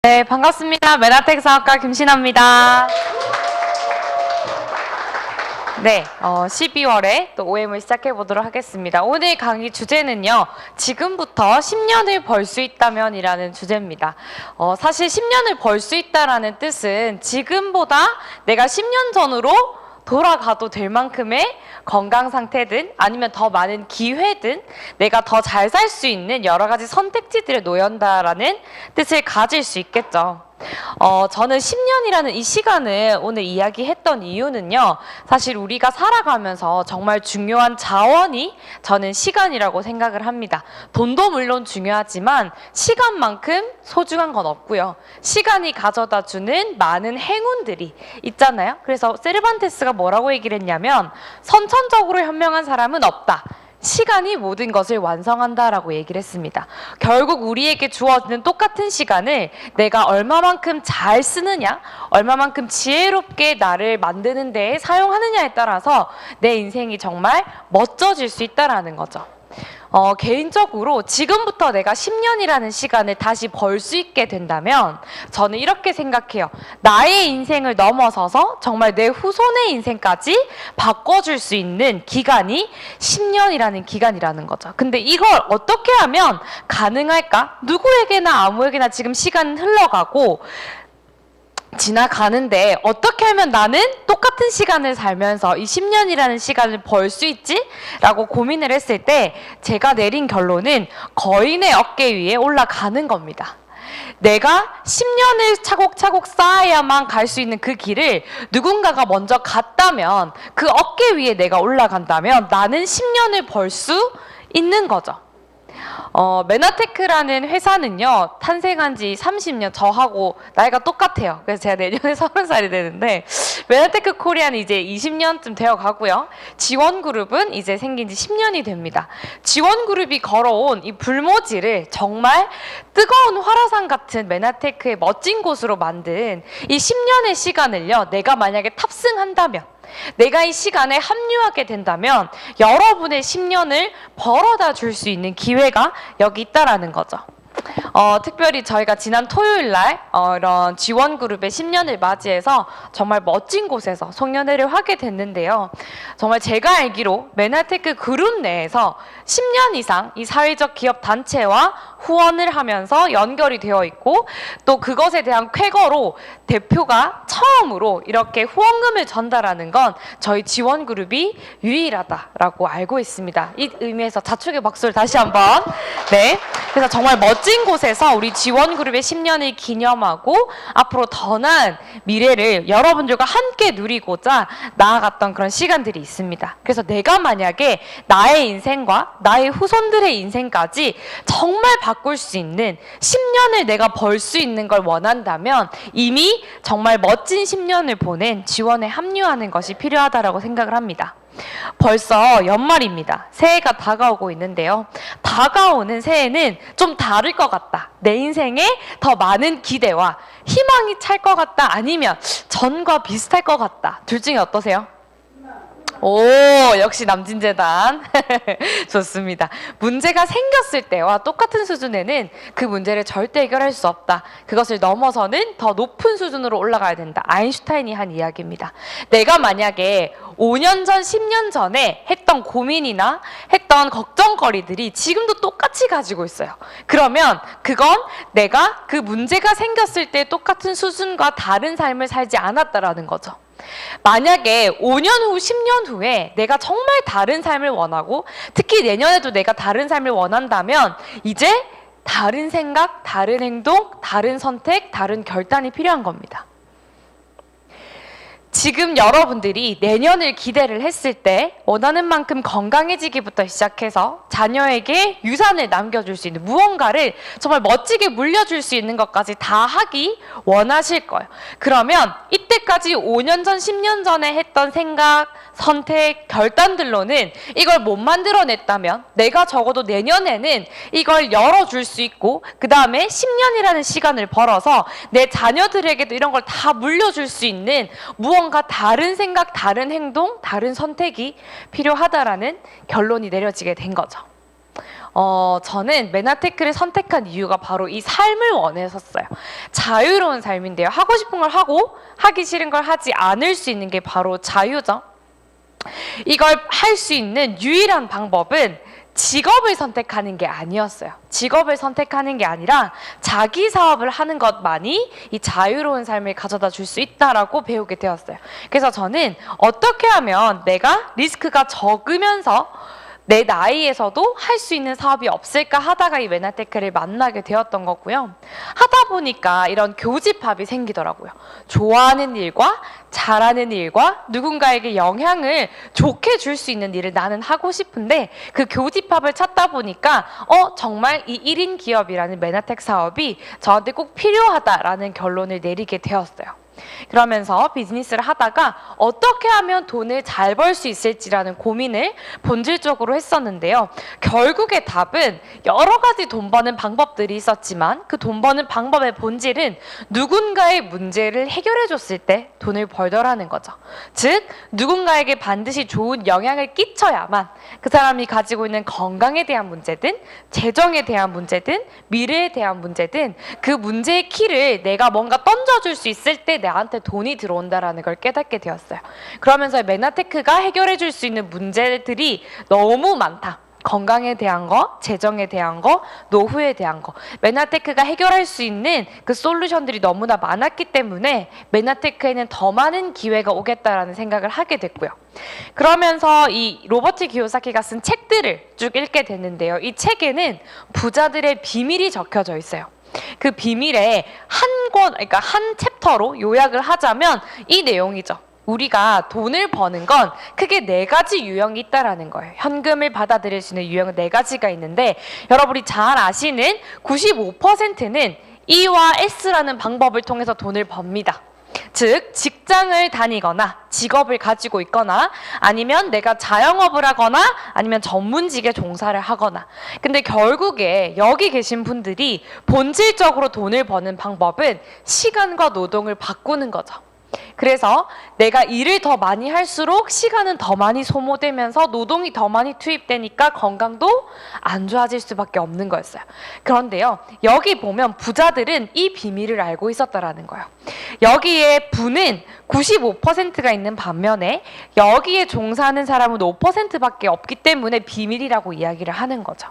네, 반갑습니다. 메나텍 사업가 김신아입니다. 네, 12월에 또 OM을 시작해 보도록 하겠습니다. 오늘 강의 주제는요, 지금부터 10년을 벌 수 있다면 이라는 주제입니다. 사실 10년을 벌 수 있다라는 뜻은 지금보다 내가 10년 전으로 돌아가도 될 만큼의 건강 상태든 아니면 더 많은 기회든 내가 더 잘 살 수 있는 여러 가지 선택지들에 놓연다라는 뜻을 가질 수 있겠죠. 저는 10년이라는 이 시간을 오늘 이야기했던 이유는요, 사실 우리가 살아가면서 정말 중요한 자원이 저는 시간이라고 생각을 합니다. 돈도 물론 중요하지만 시간만큼 소중한 건 없고요. 시간이 가져다 주는 많은 행운들이 있잖아요. 그래서 세르반테스가 뭐라고 얘기를 했냐면, 선천적으로 현명한 사람은 없다. 시간이 모든 것을 완성한다라고 얘기를 했습니다. 결국 우리에게 주어지는 똑같은 시간을 내가 얼마만큼 잘 쓰느냐, 얼마만큼 지혜롭게 나를 만드는 데에 사용하느냐에 따라서 내 인생이 정말 멋져질 수 있다라는 거죠. 개인적으로 지금부터 내가 10년이라는 시간을 다시 벌 수 있게 된다면 저는 이렇게 생각해요. 나의 인생을 넘어서서 정말 내 후손의 인생까지 바꿔줄 수 있는 기간이 10년이라는 기간이라는 거죠. 근데 이걸 어떻게 하면 가능할까? 누구에게나 아무에게나 지금 시간은 흘러가고 지나가는데 어떻게 하면 나는 똑같은 시간을 살면서 이 10년이라는 시간을 벌 수 있지? 라고 고민을 했을 때 제가 내린 결론은 거인의 어깨 위에 올라가는 겁니다. 내가 10년을 차곡차곡 쌓아야만 갈 수 있는 그 길을 누군가가 먼저 갔다면, 그 어깨 위에 내가 올라간다면 나는 10년을 벌 수 있는 거죠. 메나테크라는 회사는요, 탄생한 지 30년, 저하고 나이가 똑같아요. 그래서 제가 내년에 30살이 되는데, 메나테크 코리아는 이제 20년쯤 되어 가고요. 지원그룹은 이제 생긴 지 10년이 됩니다. 지원그룹이 걸어온 이 불모지를 정말 뜨거운 화라산 같은 메나테크의 멋진 곳으로 만든 이 10년의 시간을요, 내가 만약에 탑승한다면, 내가 이 시간에 합류하게 된다면 여러분의 10년을 벌어다 줄 수 있는 기회가 여기 있다라는 거죠. 특별히 저희가 지난 토요일 날 이런 지원그룹의 10년을 맞이해서 정말 멋진 곳에서 송년회를 하게 됐는데요. 정말 제가 알기로 메나테크 그룹 내에서 10년 이상 이 사회적 기업 단체와 후원을 하면서 연결이 되어 있고, 또 그것에 대한 쾌거로 대표가 처음으로 이렇게 후원금을 전달하는 건 저희 지원그룹이 유일하다라고 알고 있습니다. 이 의미에서 자축의 박수를 다시 한번. 네. 그래서 정말 멋진 곳에서 우리 지원그룹의 10년을 기념하고 앞으로 더 나은 미래를 여러분들과 함께 누리고자 나아갔던 그런 시간들이 있습니다. 그래서 내가 만약에 나의 인생과 나의 후손들의 인생까지 정말 바꿀 수 있는 10년을 내가 벌 수 있는 걸 원한다면 이미 정말 멋진 10년을 보낸 지원에 합류하는 것이 필요하다고 생각을 합니다. 벌써 연말입니다. 새해가 다가오고 있는데요. 다가오는 새해는 좀 다를 것 같다. 내 인생에 더 많은 기대와 희망이 찰 것 같다. 아니면 전과 비슷할 것 같다. 둘 중에 어떠세요? 오, 역시 남진재단. 좋습니다. 문제가 생겼을 때와 똑같은 수준에는 그 문제를 절대 해결할 수 없다. 그것을 넘어서는 더 높은 수준으로 올라가야 된다. 아인슈타인이 한 이야기입니다. 내가 만약에 5년 전, 10년 전에 했던 고민이나 했던 걱정거리들이 지금도 똑같이 가지고 있어요. 그러면 그건 내가 그 문제가 생겼을 때 똑같은 수준과 다른 삶을 살지 않았다라는 거죠. 만약에 5년 후, 10년 후에 내가 정말 다른 삶을 원하고, 특히 내년에도 내가 다른 삶을 원한다면 이제 다른 생각, 다른 행동, 다른 선택, 다른 결단이 필요한 겁니다. 지금 여러분들이 내년을 기대를 했을 때 원하는 만큼 건강해지기부터 시작해서 자녀에게 유산을 남겨줄 수 있는 무언가를 정말 멋지게 물려줄 수 있는 것까지 다 하기 원하실 거예요. 그러면 이때까지 5년 전, 10년 전에 했던 생각, 선택, 결단들로는 이걸 못 만들어냈다면 내가 적어도 내년에는 이걸 열어줄 수 있고, 그 다음에 10년이라는 시간을 벌어서 내 자녀들에게도 이런 걸 다 물려줄 수 있는 무언가 다른 생각, 다른 행동, 다른 선택이 필요하다라는 결론이 내려지게 된 거죠. 저는 메나테크를 선택한 이유가 바로 이 삶을 원했었어요. 자유로운 삶인데요. 하고 싶은 걸 하고 하기 싫은 걸 하지 않을 수 있는 게 바로 자유죠. 이걸 할 수 있는 유일한 방법은 직업을 선택하는 게 아니었어요. 직업을 선택하는 게 아니라 자기 사업을 하는 것만이 이 자유로운 삶을 가져다 줄 수 있다라고 배우게 되었어요. 그래서 저는 어떻게 하면 내가 리스크가 적으면서 내 나이에서도 할 수 있는 사업이 없을까 하다가 이 메나테크를 만나게 되었던 거고요. 하다 보니까 이런 교집합이 생기더라고요. 좋아하는 일과 잘하는 일과 누군가에게 영향을 좋게 줄 수 있는 일을 나는 하고 싶은데 그 교집합을 찾다 보니까 정말 이 1인 기업이라는 메나텍 사업이 저한테 꼭 필요하다라는 결론을 내리게 되었어요. 그러면서 비즈니스를 하다가 어떻게 하면 돈을 잘 벌 수 있을지라는 고민을 본질적으로 했었는데요. 결국의 답은 여러 가지 돈 버는 방법들이 있었지만 그 돈 버는 방법의 본질은 누군가의 문제를 해결해 줬을 때 돈을 벌더라는 거죠. 즉 누군가에게 반드시 좋은 영향을 끼쳐야만 그 사람이 가지고 있는 건강에 대한 문제든 재정에 대한 문제든 미래에 대한 문제든 그 문제의 키를 내가 뭔가 던져줄 수 있을 때 나한테 돈이 들어온다라는 걸 깨닫게 되었어요. 그러면서 메나테크가 해결해 줄 수 있는 문제들이 너무 많다. 건강에 대한 거, 재정에 대한 거, 노후에 대한 거. 메나테크가 해결할 수 있는 그 솔루션들이 너무나 많았기 때문에 메나테크에는 더 많은 기회가 오겠다라는 생각을 하게 됐고요. 그러면서 이 로버트 기요사키가 쓴 책들을 쭉 읽게 됐는데요. 이 책에는 부자들의 비밀이 적혀져 있어요. 그 비밀에 그러니까 한 챕터로 요약을 하자면 이 내용이죠. 우리가 돈을 버는 건 크게 4가지 유형이 있다라는 거예요. 현금을 받아들일 수 있는 유형은 4가지가 있는데 여러분이 잘 아시는 95%는 E와 S라는 방법을 통해서 돈을 법니다. 즉 직장을 다니거나 직업을 가지고 있거나 아니면 내가 자영업을 하거나 아니면 전문직에 종사를 하거나 근데 결국에 여기 계신 분들이 본질적으로 돈을 버는 방법은 시간과 노동을 바꾸는 거죠. 그래서 내가 일을 더 많이 할수록 시간은 더 많이 소모되면서 노동이 더 많이 투입되니까 건강도 안 좋아질 수밖에 없는 거였어요. 그런데요, 여기 보면 부자들은 이 비밀을 알고 있었다라는 거예요. 여기에 부는 95%가 있는 반면에 여기에 종사하는 사람은 5%밖에 없기 때문에 비밀이라고 이야기를 하는 거죠.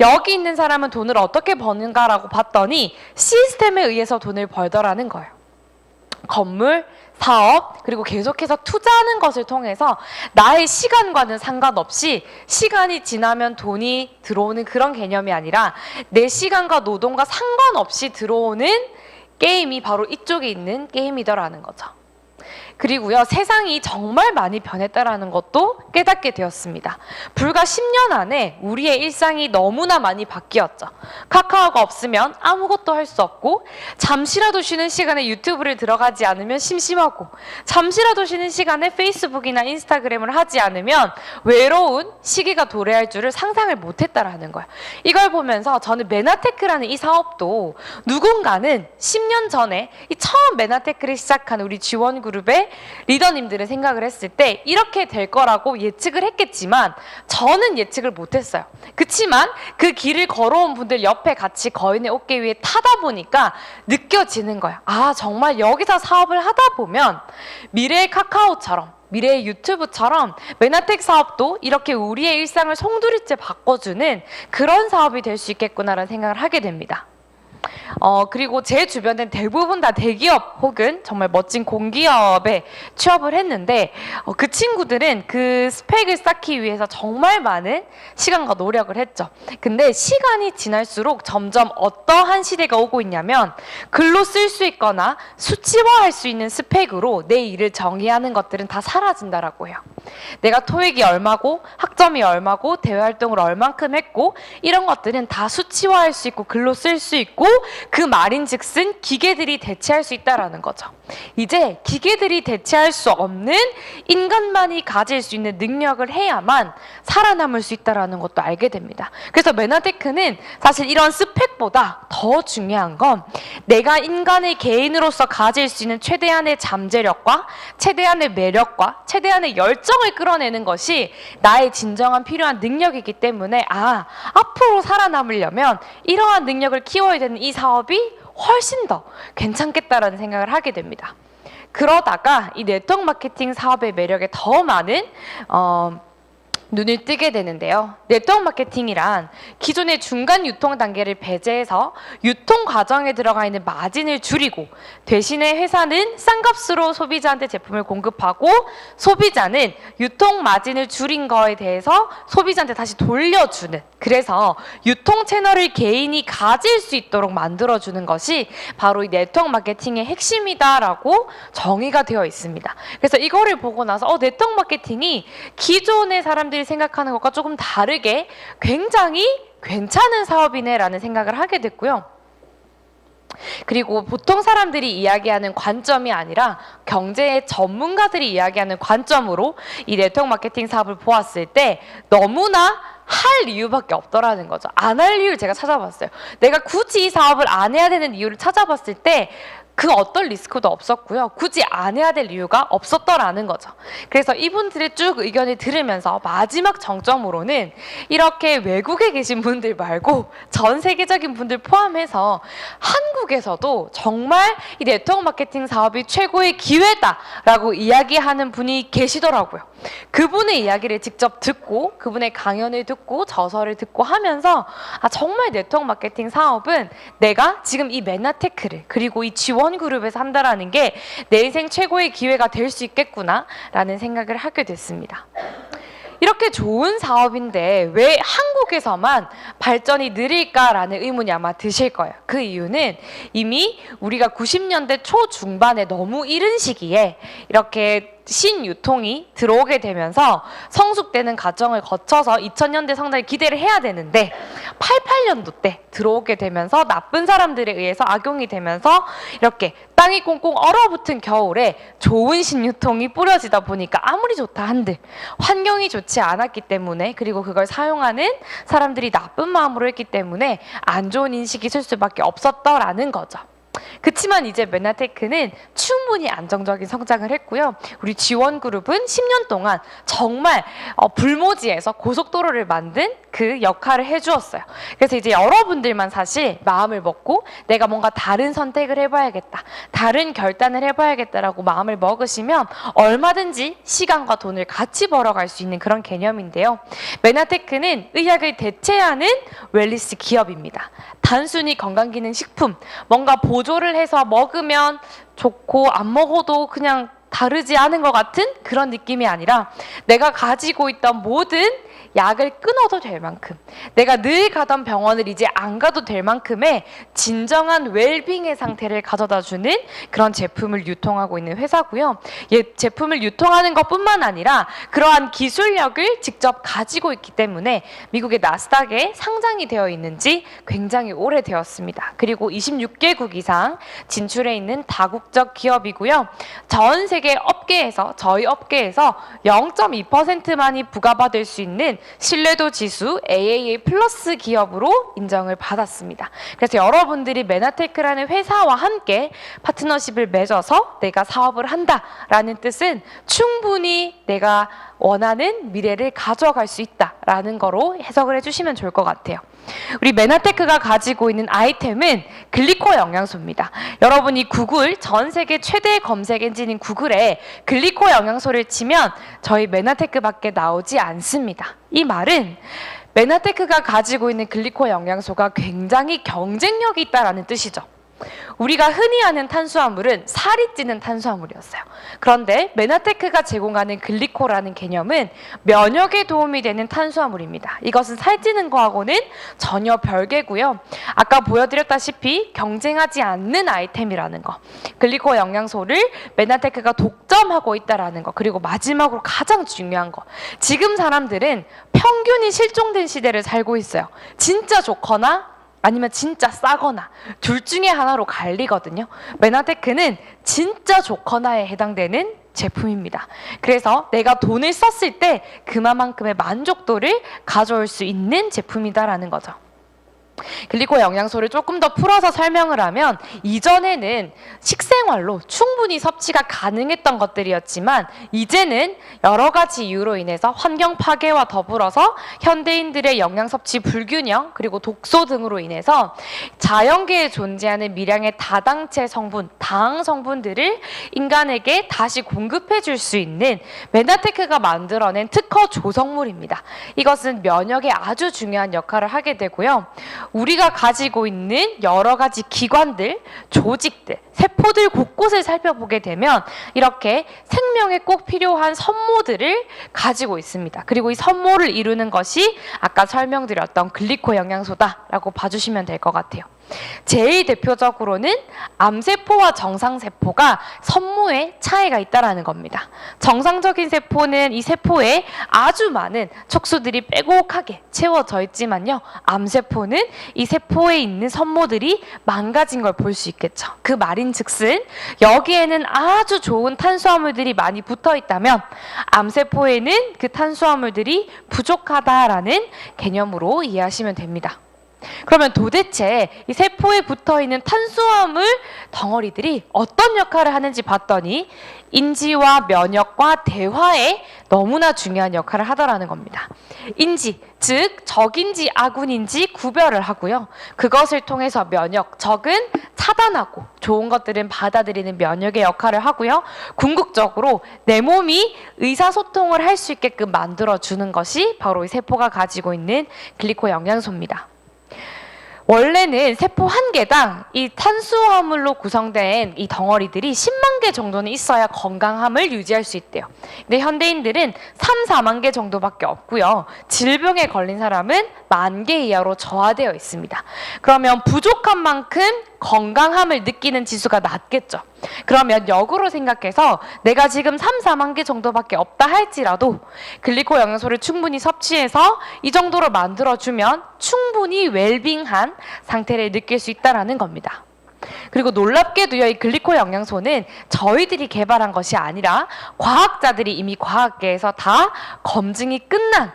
여기 있는 사람은 돈을 어떻게 버는가라고 봤더니 시스템에 의해서 돈을 벌더라는 거예요. 건물, 사업, 그리고 계속해서 투자하는 것을 통해서 나의 시간과는 상관없이 시간이 지나면 돈이 들어오는 그런 개념이 아니라 내 시간과 노동과 상관없이 들어오는 게임이 바로 이쪽에 있는 게임이더라는 거죠. 그리고요, 세상이 정말 많이 변했다라는 것도 깨닫게 되었습니다. 불과 10년 안에 우리의 일상이 너무나 많이 바뀌었죠. 카카오가 없으면 아무것도 할 수 없고 잠시라도 쉬는 시간에 유튜브를 들어가지 않으면 심심하고 잠시라도 쉬는 시간에 페이스북이나 인스타그램을 하지 않으면 외로운 시기가 도래할 줄을 상상을 못했다라는 거예요. 이걸 보면서 저는 메나테크라는 이 사업도 누군가는 10년 전에 이 처음 메나테크를 시작한 우리 지원그룹의 리더님들의 생각을 했을 때 이렇게 될 거라고 예측을 했겠지만 저는 예측을 못했어요. 그치만 그 길을 걸어온 분들 옆에 같이 거인의 어깨 위에 타다 보니까 느껴지는 거야. 아, 정말 여기서 사업을 하다 보면 미래의 카카오처럼 미래의 유튜브처럼 메나텍 사업도 이렇게 우리의 일상을 송두리째 바꿔주는 그런 사업이 될 수 있겠구나라는 생각을 하게 됩니다. 그리고 제 주변엔 대부분 다 대기업 혹은 정말 멋진 공기업에 취업을 했는데 그 친구들은 그 스펙을 쌓기 위해서 정말 많은 시간과 노력을 했죠. 근데 시간이 지날수록 점점 어떠한 시대가 오고 있냐면 글로 쓸 수 있거나 수치화할 수 있는 스펙으로 내 일을 정의하는 것들은 다 사라진다라고 해요. 내가 토익이 얼마고 학점이 얼마고 대외활동을 얼만큼 했고 이런 것들은 다 수치화할 수 있고 글로 쓸 수 있고 그 말인즉슨 기계들이 대체할 수 있다라는 거죠. 이제 기계들이 대체할 수 없는 인간만이 가질 수 있는 능력을 해야만 살아남을 수 있다라는 것도 알게 됩니다. 그래서 메나테크는 사실 이런 스펙보다 더 중요한 건 내가 인간의 개인으로서 가질 수 있는 최대한의 잠재력과 최대한의 매력과 최대한의 열정 열정을 끌어내는 것이 나의 진정한 필요한 능력이기 때문에 앞으로 살아남으려면 이러한 능력을 키워야 되는 이 사업이 훨씬 더 괜찮겠다라는 생각을 하게 됩니다. 그러다가 이 네트워크 마케팅 사업의 매력에 더 많은 눈을 뜨게 되는데요. 네트워크 마케팅이란 기존의 중간 유통 단계를 배제해서 유통 과정에 들어가 있는 마진을 줄이고 대신에 회사는 싼 값으로 소비자한테 제품을 공급하고 소비자는 유통 마진을 줄인 거에 대해서 소비자한테 다시 돌려주는, 그래서 유통 채널을 개인이 가질 수 있도록 만들어주는 것이 바로 이 네트워크 마케팅의 핵심이다라고 정의가 되어 있습니다. 그래서 이거를 보고 나서 네트워크 마케팅이 기존의 사람들이 생각하는 것과 조금 다르게 굉장히 괜찮은 사업이네라는 생각을 하게 됐고요. 그리고 보통 사람들이 이야기하는 관점이 아니라 경제의 전문가들이 이야기하는 관점으로 이 네트워크 마케팅 사업을 보았을 때 너무나 할 이유밖에 없더라는 거죠. 안 할 이유를 제가 찾아봤어요. 내가 굳이 이 사업을 안 해야 되는 이유를 찾아봤을 때 그 어떤 리스크도 없었고요. 굳이 안 해야 될 이유가 없었더라는 거죠. 그래서 이분들의 쭉 의견을 들으면서 마지막 정점으로는 이렇게 외국에 계신 분들 말고 전 세계적인 분들 포함해서 한국에서도 정말 이 네트워크 마케팅 사업이 최고의 기회다라고 이야기하는 분이 계시더라고요. 그분의 이야기를 직접 듣고 그분의 강연을 듣고 저서를 듣고 하면서 정말 네트워크 마케팅 사업은 내가 지금 이 메나테크를 그리고 이 지원그룹에서 한다라는 게 내 인생 최고의 기회가 될 수 있겠구나 라는 생각을 하게 됐습니다. 이렇게 좋은 사업인데 왜 한국에서만 발전이 느릴까라는 의문이 아마 드실 거예요. 그 이유는 이미 우리가 90년대 초중반에 너무 이른 시기에 이렇게 신유통이 들어오게 되면서 성숙되는 과정을 거쳐서 2000년대 상당히 기대를 해야 되는데 88년도 때 들어오게 되면서 나쁜 사람들에 의해서 악용이 되면서 이렇게 땅이 꽁꽁 얼어붙은 겨울에 좋은 신유통이 뿌려지다 보니까 아무리 좋다 한들 환경이 좋지 않았기 때문에, 그리고 그걸 사용하는 사람들이 나쁜 마음으로 했기 때문에 안 좋은 인식이 있을 수밖에 없었더라는 거죠. 그치만 이제 메나테크는 충분히 안정적인 성장을 했고요. 우리 지원그룹은 10년 동안 정말 불모지에서 고속도로를 만든 그 역할을 해주었어요. 그래서 이제 여러분들만 사실 마음을 먹고 내가 뭔가 다른 선택을 해봐야겠다, 다른 결단을 해봐야겠다라고 마음을 먹으시면 얼마든지 시간과 돈을 같이 벌어갈 수 있는 그런 개념인데요. 메나테크는 의학을 대체하는 웰니스 기업입니다. 단순히 건강기능식품, 뭔가 보조를 해서 먹으면 좋고 안 먹어도 그냥 다르지 않은 것 같은 그런 느낌이 아니라 내가 가지고 있던 모든 약을 끊어도 될 만큼, 내가 늘 가던 병원을 이제 안 가도 될 만큼의 진정한 웰빙의 상태를 가져다주는 그런 제품을 유통하고 있는 회사고요. 제품을 유통하는 것뿐만 아니라 그러한 기술력을 직접 가지고 있기 때문에 미국의 나스닥에 상장이 되어 있는지 굉장히 오래되었습니다. 그리고 26개국 이상 진출해 있는 다국적 기업이고요. 전 세계 업계에서, 저희 업계에서 0.2%만이 부과받을 수 있는 신뢰도 지수 AAA 플러스 기업으로 인정을 받았습니다. 그래서 여러분들이 메나테크라는 회사와 함께 파트너십을 맺어서 내가 사업을 한다라는 뜻은 충분히 내가 원하는 미래를 가져갈 수 있다라는 거로 해석을 해주시면 좋을 것 같아요. 우리 메나테크가 가지고 있는 아이템은 글리코 영양소입니다. 여러분이 구글, 전 세계 최대 검색 엔진인 구글에 글리코 영양소를 치면 저희 메나테크밖에 나오지 않습니다. 이 말은 메나테크가 가지고 있는 글리코 영양소가 굉장히 경쟁력이 있다라는 뜻이죠. 우리가 흔히 아는 탄수화물은 살이 찌는 탄수화물이었어요. 그런데 메나테크가 제공하는 글리코라는 개념은 면역에 도움이 되는 탄수화물입니다. 이것은 살찌는 거하고는 전혀 별개고요. 아까 보여드렸다시피 경쟁하지 않는 아이템이라는 거, 글리코 영양소를 메나테크가 독점하고 있다라는 거, 그리고 마지막으로 가장 중요한 거, 지금 사람들은 평균이 실종된 시대를 살고 있어요. 진짜 좋거나 아니면 진짜 싸거나 둘 중에 하나로 갈리거든요. 메나테크는 진짜 좋거나에 해당되는 제품입니다. 그래서 내가 돈을 썼을 때 그만큼의 만족도를 가져올 수 있는 제품이다라는 거죠. 글리코 영양소를 조금 더 풀어서 설명을 하면 이전에는 식생활로 충분히 섭취가 가능했던 것들이었지만 이제는 여러 가지 이유로 인해서 환경 파괴와 더불어서 현대인들의 영양 섭취 불균형 그리고 독소 등으로 인해서 자연계에 존재하는 미량의 다당체 성분, 당 성분들을 인간에게 다시 공급해 줄 수 있는 메나테크가 만들어낸 특허 조성물입니다. 이것은 면역에 아주 중요한 역할을 하게 되고요. 우리가 가지고 있는 여러 가지 기관들, 조직들, 세포들 곳곳을 살펴보게 되면 이렇게 생명에 꼭 필요한 섬모들을 가지고 있습니다. 그리고 이 섬모를 이루는 것이 아까 설명드렸던 글리코 영양소다라고 봐주시면 될 것 같아요. 제일 대표적으로는 암세포와 정상세포가 섬모에 차이가 있다는 겁니다. 정상적인 세포는 이 세포에 아주 많은 촉수들이 빼곡하게 채워져 있지만요. 암세포는 이 세포에 있는 섬모들이 망가진 걸 볼 수 있겠죠. 그 말인즉슨 여기에는 아주 좋은 탄수화물들이 많이 붙어 있다면 암세포에는 그 탄수화물들이 부족하다라는 개념으로 이해하시면 됩니다. 그러면 도대체 이 세포에 붙어있는 탄수화물 덩어리들이 어떤 역할을 하는지 봤더니 인지와 면역과 대화에 너무나 중요한 역할을 하더라는 겁니다. 인지, 즉 적인지 아군인지 구별을 하고요. 그것을 통해서 면역, 적은 차단하고 좋은 것들은 받아들이는 면역의 역할을 하고요. 궁극적으로 내 몸이 의사소통을 할 수 있게끔 만들어주는 것이 바로 이 세포가 가지고 있는 글리코 영양소입니다. 원래는 세포 한 개당 이 탄수화물로 구성된 이 덩어리들이 10만 개 정도는 있어야 건강함을 유지할 수 있대요. 근데 현대인들은 3, 4만 개 정도밖에 없고요. 질병에 걸린 사람은 10,000개 이하로 저하되어 있습니다. 그러면 부족한 만큼 건강함을 느끼는 지수가 낮겠죠. 그러면 역으로 생각해서 내가 지금 3, 4만 개 정도밖에 없다 할지라도 글리코 영양소를 충분히 섭취해서 이 정도로 만들어주면 충분히 웰빙한 상태를 느낄 수 있다는 겁니다. 그리고 놀랍게도요, 이 글리코 영양소는 저희들이 개발한 것이 아니라 과학자들이 이미 과학계에서 다 검증이 끝난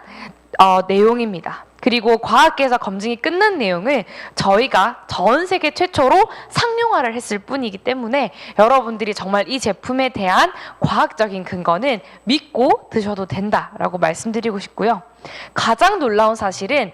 내용입니다. 그리고 과학계에서 검증이 끝난 내용을 저희가 전 세계 최초로 상용화를 했을 뿐이기 때문에 여러분들이 정말 이 제품에 대한 과학적인 근거는 믿고 드셔도 된다라고 말씀드리고 싶고요. 가장 놀라운 사실은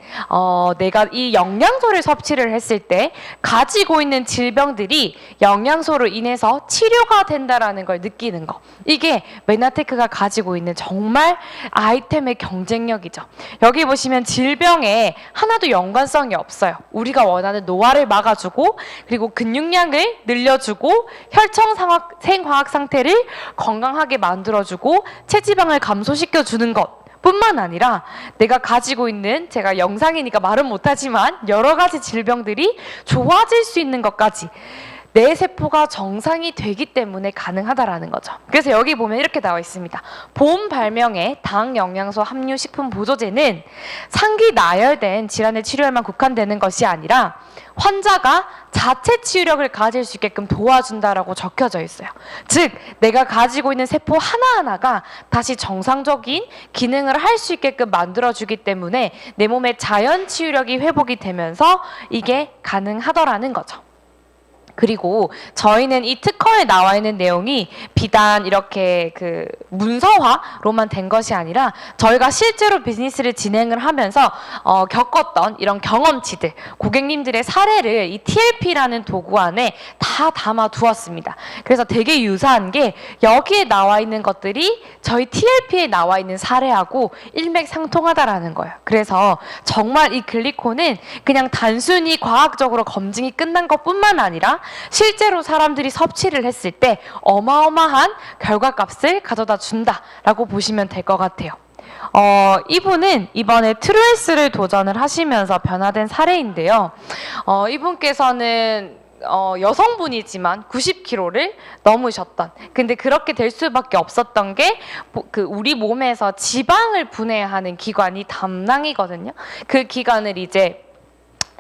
내가 이 영양소를 섭취를 했을 때 가지고 있는 질병들이 영양소로 인해서 치료가 된다라는 걸 느끼는 거. 이게 메나테크가 가지고 있는 정말 아이템의 경쟁력이죠. 여기 보시면 질병에 하나도 연관성이 없어요. 우리가 원하는 노화를 막아주고 그리고 근육량을 늘려주고 혈청 생화학 상태를 건강하게 만들어주고 체지방을 감소시켜주는 것 뿐만 아니라 내가 가지고 있는, 제가 영상이니까 말은 못하지만 여러 가지 질병들이 좋아질 수 있는 것까지 내 세포가 정상이 되기 때문에 가능하다라는 거죠. 그래서 여기 보면 이렇게 나와 있습니다. 본 발명의 당 영양소 함유 식품 보조제는 상기 나열된 질환의 치료에만 국한되는 것이 아니라 환자가 자체 치유력을 가질 수 있게끔 도와준다라고 적혀져 있어요. 즉 내가 가지고 있는 세포 하나하나가 다시 정상적인 기능을 할 수 있게끔 만들어주기 때문에 내 몸의 자연 치유력이 회복이 되면서 이게 가능하더라는 거죠. 그리고 저희는 이 특허에 나와 있는 내용이 비단 이렇게 그 문서화로만 된 것이 아니라 저희가 실제로 비즈니스를 진행을 하면서 겪었던 이런 경험치들, 고객님들의 사례를 이 TLP라는 도구 안에 다 담아 두었습니다. 그래서 되게 유사한 게 여기에 나와 있는 것들이 저희 TLP에 나와 있는 사례하고 일맥상통하다라는 거예요. 그래서 정말 이 글리코는 그냥 단순히 과학적으로 검증이 끝난 것뿐만 아니라 실제로 사람들이 섭취를 했을 때 어마어마한 결과값을 가져다 준다라고 보시면 될 것 같아요. 이분은 이번에 트루에스를 도전을 하시면서 변화된 사례인데요. 이분께서는 여성분이지만 90kg를 넘으셨던, 근데 그렇게 될 수밖에 없었던 게 우리 몸에서 지방을 분해하는 기관이 담낭이거든요. 그 기관을 이제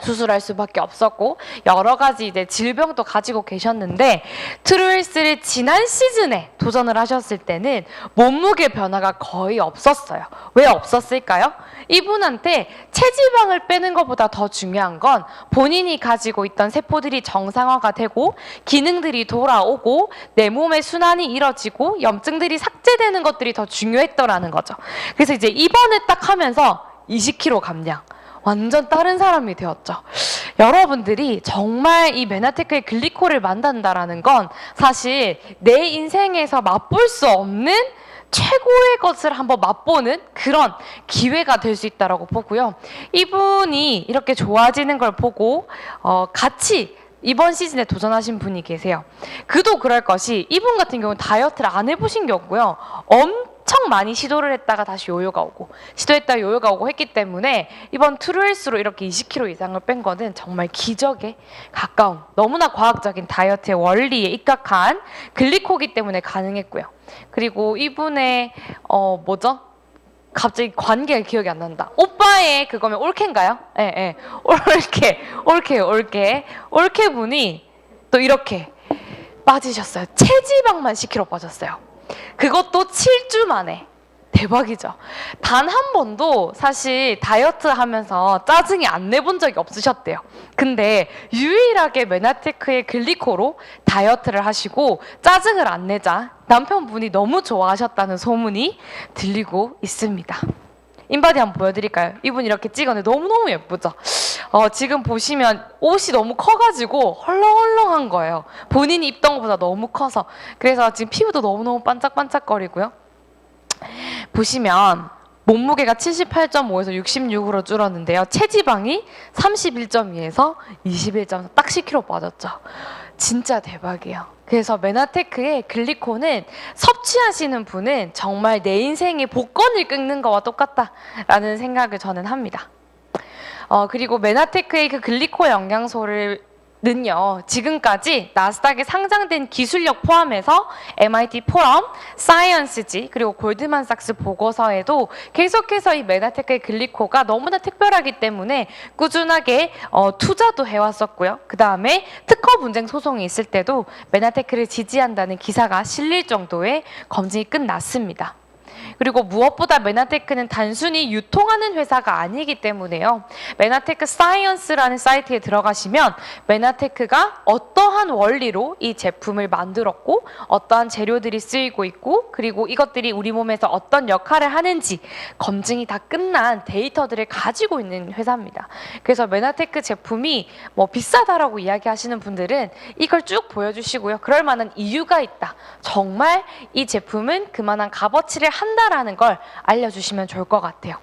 수술할 수밖에 없었고 여러 가지 이제 질병도 가지고 계셨는데 트루힐스를 지난 시즌에 도전을 하셨을 때는 몸무게 변화가 거의 없었어요. 왜 없었을까요? 이분한테 체지방을 빼는 것보다 더 중요한 건 본인이 가지고 있던 세포들이 정상화가 되고 기능들이 돌아오고 내 몸의 순환이 이뤄지고 염증들이 삭제되는 것들이 더 중요했더라는 거죠. 그래서 이제 입원을 딱 하면서 20kg 감량. 완전 다른 사람이 되었죠. 여러분들이 정말 이 메나테크의 글리코를 만든다라는 건 사실 내 인생에서 맛볼 수 없는 최고의 것을 한번 맛보는 그런 기회가 될 수 있다고 보고요. 이분이 이렇게 좋아지는 걸 보고 같이 이번 시즌에 도전하신 분이 계세요. 그도 그럴 것이 이분 같은 경우는 다이어트를 안 해보신 게 없고요. 엄청 많이 시도를 했다가 다시 요요가 오고 시도했다가 요요가 오고 했기 때문에 이번 트루헬스로 이렇게 20kg 이상을 뺀 거는 정말 기적에 가까운 너무나 과학적인 다이어트의 원리에 입각한 글리코기 때문에 가능했고요. 그리고 이분의 갑자기 관계가 기억이 안 난다. 오빠의 그거면 올케인가요? 예. 올케 분이 또 이렇게 빠지셨어요. 체지방만 10kg 빠졌어요. 그것도 7주 만에. 대박이죠. 단 한 번도 사실 다이어트 하면서 짜증이 안 내본 적이 없으셨대요. 근데 유일하게 메나테크의 글리코로 다이어트를 하시고 짜증을 안 내자 남편분이 너무 좋아하셨다는 소문이 들리고 있습니다. 인바디 한번 보여드릴까요? 이분 이렇게 찍었는데 너무너무 예쁘죠? 지금 보시면 옷이 너무 커가지고 헐렁헐렁한 거예요. 본인이 입던 것보다 너무 커서. 그래서 지금 피부도 너무너무 반짝반짝거리고요. 보시면 몸무게가 78.5에서 66으로 줄었는데요. 체지방이 31.2에서 21.4, 딱 10kg 빠졌죠. 진짜 대박이에요. 그래서 메나테크의 글리코는 섭취하시는 분은 정말 내 인생의 복권을 끊는 거와 똑같다라는 생각을 저는 합니다. 그리고 메나테크의 그 글리코 영양소를 는요, 지금까지 나스닥에 상장된 기술력 포함해서 MIT 포럼, 사이언스지, 그리고 골드만삭스 보고서에도 계속해서 이 메나테크의 글리코가 너무나 특별하기 때문에 꾸준하게 투자도 해왔었고요. 그 다음에 특허 분쟁 소송이 있을 때도 메나테크를 지지한다는 기사가 실릴 정도의 검증이 끝났습니다. 그리고 무엇보다 메나테크는 단순히 유통하는 회사가 아니기 때문에요. 메나테크 사이언스라는 사이트에 들어가시면 메나테크가 어떠한 원리로 이 제품을 만들었고 어떠한 재료들이 쓰이고 있고 그리고 이것들이 우리 몸에서 어떤 역할을 하는지 검증이 다 끝난 데이터들을 가지고 있는 회사입니다. 그래서 메나테크 제품이 뭐 비싸다라고 이야기하시는 분들은 이걸 쭉 보여주시고요. 그럴 만한 이유가 있다. 정말 이 제품은 그만한 값어치를 한다라는 걸 알려주시면 좋을 것 같아요.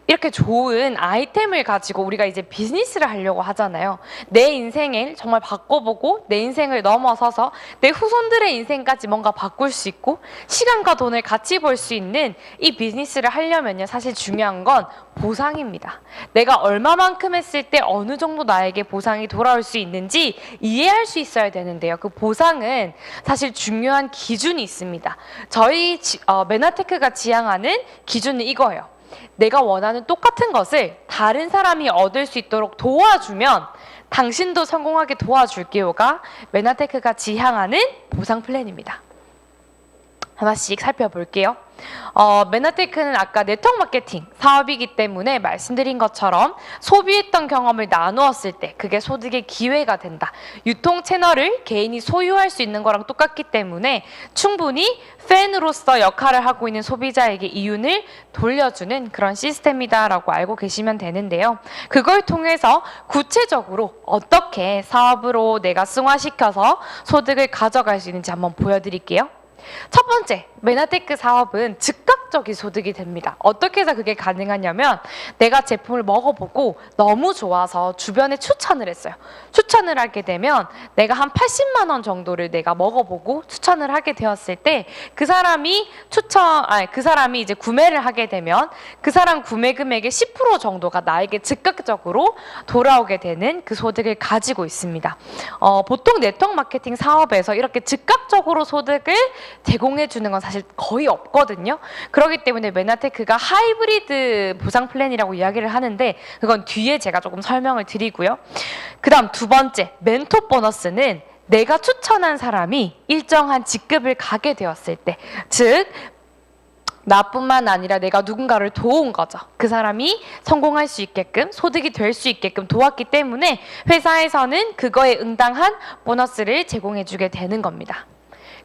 이렇게 좋은 아이템을 가지고 우리가 이제 비즈니스를 하려고 하잖아요. 내 인생을 정말 바꿔보고 내 인생을 넘어서서 내 후손들의 인생까지 뭔가 바꿀 수 있고 시간과 돈을 같이 벌 수 있는 이 비즈니스를 하려면요. 사실 중요한 건 보상입니다. 내가 얼마만큼 했을 때 어느 정도 나에게 보상이 돌아올 수 있는지 이해할 수 있어야 되는데요. 그 보상은 사실 중요한 기준이 있습니다. 저희 메나테크가 지향하는 기준은 이거예요. 내가 원하는 똑같은 것을 다른 사람이 얻을 수 있도록 도와주면 당신도 성공하게 도와줄게요가 메나테크가 지향하는 보상 플랜입니다. 하나씩 살펴볼게요. 메나테크는 아까 네트워크 마케팅 사업이기 때문에 말씀드린 것처럼 소비했던 경험을 나누었을 때 그게 소득의 기회가 된다. 유통 채널을 개인이 소유할 수 있는 거랑 똑같기 때문에 충분히 팬으로서 역할을 하고 있는 소비자에게 이윤을 돌려주는 그런 시스템이다라고 알고 계시면 되는데요. 그걸 통해서 구체적으로 어떻게 사업으로 내가 승화시켜서 소득을 가져갈 수 있는지 한번 보여드릴게요. 첫 번째, 메나테크 사업은 즉각적인 소득이 됩니다. 어떻게 해서 그게 가능하냐면 내가 제품을 먹어보고 너무 좋아서 주변에 추천을 했어요. 추천을 하게 되면 내가 한 80만 원 정도를 내가 먹어보고 추천을 하게 되었을 때 그 사람이 이제 구매를 하게 되면 그 사람 구매 금액의 10% 정도가 나에게 즉각적으로 돌아오게 되는 그 소득을 가지고 있습니다. 보통 네트워크 마케팅 사업에서 이렇게 즉각적으로 소득을 제공해 주는 건 사실 거의 없거든요. 그렇기 그렇기 때문에 메나테크가 하이브리드 보상 플랜이라고 이야기를 하는데 그건 뒤에 제가 조금 설명을 드리고요. 그 다음 두 번째, 멘토 보너스는 내가 추천한 사람이 일정한 직급을 가게 되었을 때, 즉 나뿐만 아니라 내가 누군가를 도운 거죠. 그 사람이 성공할 수 있게끔, 소득이 될 수 있게끔 도왔기 때문에 회사에서는 그거에 응당한 보너스를 제공해주게 되는 겁니다.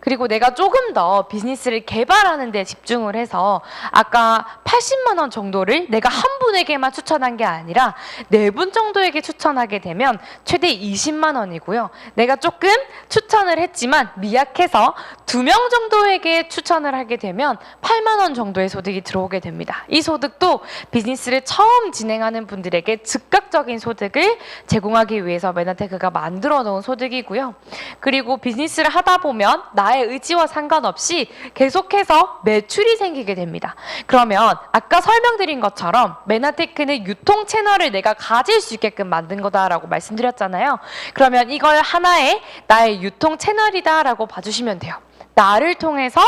그리고 내가 조금 더 비즈니스를 개발하는 데 집중을 해서 아까 80만 원 정도를 내가 한 분에게만 추천한 게 아니라 4분 정도에게 추천하게 되면 최대 20만 원이고요. 내가 조금 추천을 했지만 미약해서 2명 정도에게 추천을 하게 되면 8만 원 정도의 소득이 들어오게 됩니다. 이 소득도 비즈니스를 처음 진행하는 분들에게 즉각적인 소득을 제공하기 위해서 메나테크가 만들어 놓은 소득이고요. 그리고 비즈니스를 하다 보면 나의 의지와 상관없이 계속해서 매출이 생기게 됩니다. 그러면 아까 설명드린 것처럼 메나테크는 유통 채널을 내가 가질 수 있게끔 만든 거다라고 말씀드렸잖아요. 그러면 이걸 하나의 나의 유통 채널이다라고 봐주시면 돼요. 나를 통해서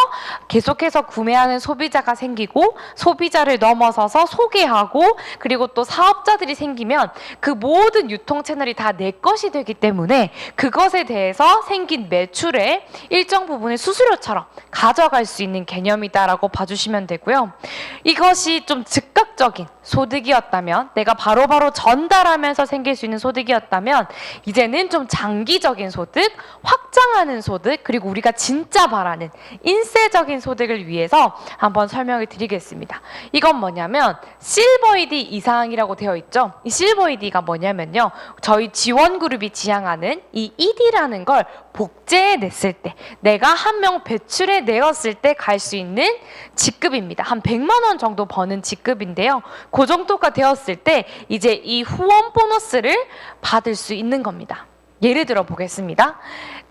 계속해서 구매하는 소비자가 생기고 소비자를 넘어서서 소개하고 그리고 또 사업자들이 생기면 그 모든 유통 채널이 다 내 것이 되기 때문에 그것에 대해서 생긴 매출의 일정 부분을 수수료처럼 가져갈 수 있는 개념이다라고 봐주시면 되고요. 이것이 좀 즉각적인 소득이었다면, 내가 바로바로 전달하면서 생길 수 있는 소득이었다면 이제는 좀 장기적인 소득, 확장하는 소득, 그리고 우리가 진짜 바라는 인쇄적인 소득을 위해서 한번 설명을 드리겠습니다. 이건 뭐냐면 실버이디 이상이라고 되어 있죠. 이 실버이디가 뭐냐면요, 저희 지원그룹이 지향하는 이 ED라는 걸 복제해냈을 때, 내가 한 명 배출해 내었을 때 갈 수 있는 직급입니다. 한 100만 원 정도 버는 직급인데요. 그 정도가 되었을 때 이제 이 후원 보너스를 받을 수 있는 겁니다. 예를 들어 보겠습니다.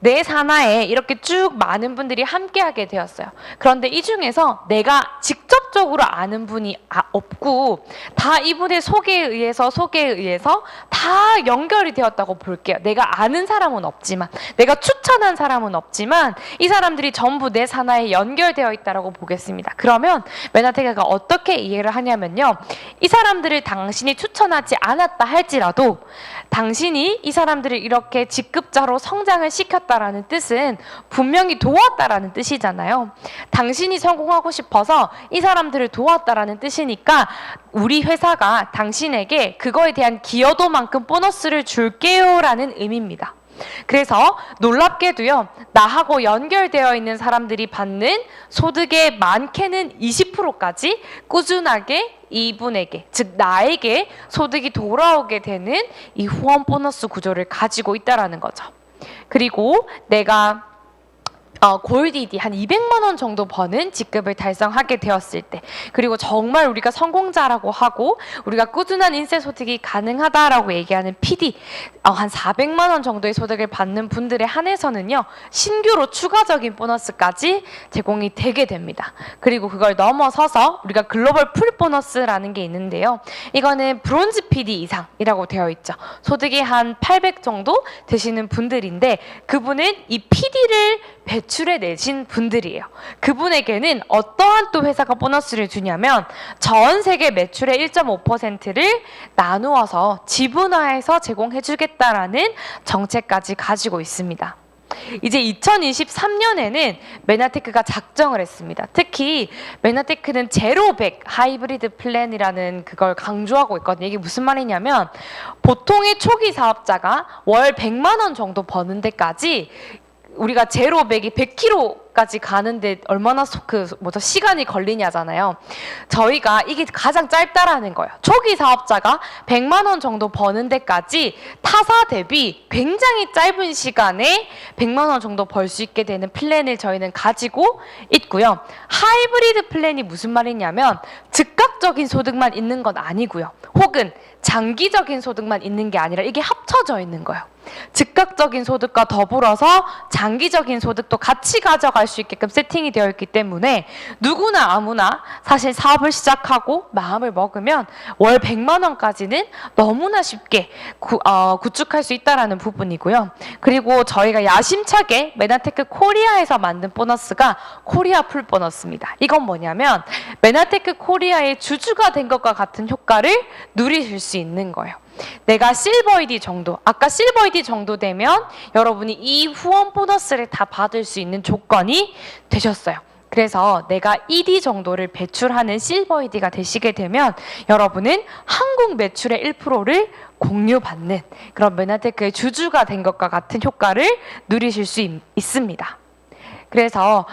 내 산하에 이렇게 쭉 많은 분들이 함께하게 되었어요. 그런데 이 중에서 내가 직접적으로 아는 분이 없고 다 이분의 소개에 의해서 다 연결이 되었다고 볼게요. 내가 아는 사람은 없지만, 내가 추천한 사람은 없지만 이 사람들이 전부 내 산하에 연결되어 있다고 보겠습니다. 그러면 메나테크가 어떻게 이해를 하냐면요, 이 사람들을 당신이 추천하지 않았다 할지라도 당신이 이 사람들을 이렇게 직급자로 성장을 시켰다라는 뜻은 분명히 도왔다라는 뜻이잖아요. 당신이 성공하고 싶어서 이 사람들을 도왔다라는 뜻이니까 우리 회사가 당신에게 그거에 대한 기여도만큼 보너스를 줄게요 라는 의미입니다. 그래서 놀랍게도요, 나하고 연결되어 있는 사람들이 받는 소득의 많게는 20%까지 꾸준하게 이분에게, 즉 나에게 소득이 돌아오게 되는 이 후원 보너스 구조를 가지고 있다라는 거죠. 그리고 내가 골디디 한 200만 원 정도 버는 직급을 달성하게 되었을 때, 그리고 정말 우리가 성공자라고 하고 우리가 꾸준한 인쇄 소득이 가능하다라고 얘기하는 PD 한 400만 원 정도의 소득을 받는 분들에 한해서는요, 신규로 추가적인 보너스까지 제공이 되게 됩니다. 그리고 그걸 넘어서서 우리가 글로벌 풀 보너스라는 게 있는데요, 이거는 브론즈 PD 이상이라고 되어 있죠. 소득이 한 800 정도 되시는 분들인데 그분은 이 PD를 배출해 내신 분들이에요. 그분에게는 어떠한 또 회사가 보너스를 주냐면 전 세계 매출의 1.5%를 나누어서 지분화해서 제공해 주겠다라는 정책까지 가지고 있습니다. 이제 2023년에는 메나테크가 작정을 했습니다. 특히 메나테크는 제로 100 하이브리드 플랜이라는 그걸 강조하고 있거든요. 이게 무슨 말이냐면 보통의 초기 사업자가 월 100만 원 정도 버는 데까지 우리가 제로 100이 100km까지 가는데 얼마나 시간이 걸리냐잖아요. 저희가 이게 가장 짧다라는 거예요. 초기 사업자가 100만 원 정도 버는 데까지 타사 대비 굉장히 짧은 시간에 100만 원 정도 벌 수 있게 되는 플랜을 저희는 가지고 있고요. 하이브리드 플랜이 무슨 말이냐면 즉각적인 소득만 있는 건 아니고요. 혹은 장기적인 소득만 있는 게 아니라 이게 합쳐져 있는 거예요. 즉각적인 소득과 더불어서 장기적인 소득도 같이 가져갈 수 있게끔 세팅이 되어 있기 때문에 누구나 아무나 사실 사업을 시작하고 마음을 먹으면 월 100만 원까지는 너무나 쉽게 구축할 수 있다는 부분이고요. 그리고 저희가 야심차게 메나테크 코리아에서 만든 보너스가 코리아 풀 보너스입니다. 이건 뭐냐면 메나테크 코리아의 주주가 된 것과 같은 효과를 누리실 수 있는 거예요. 내가 실버 ED 정도, 아까 실버 ED 정도 되면 여러분이 이 후원 보너스를 다 받을 수 있는 조건이 되셨어요. 그래서 내가 ED 정도를 배출하는 실버 ED가 되시게 되면 여러분은 한국 매출의 1%를 공유받는 그런 메나테크의 주주가 된 것과 같은 효과를 누리실 수 있습니다. 그래서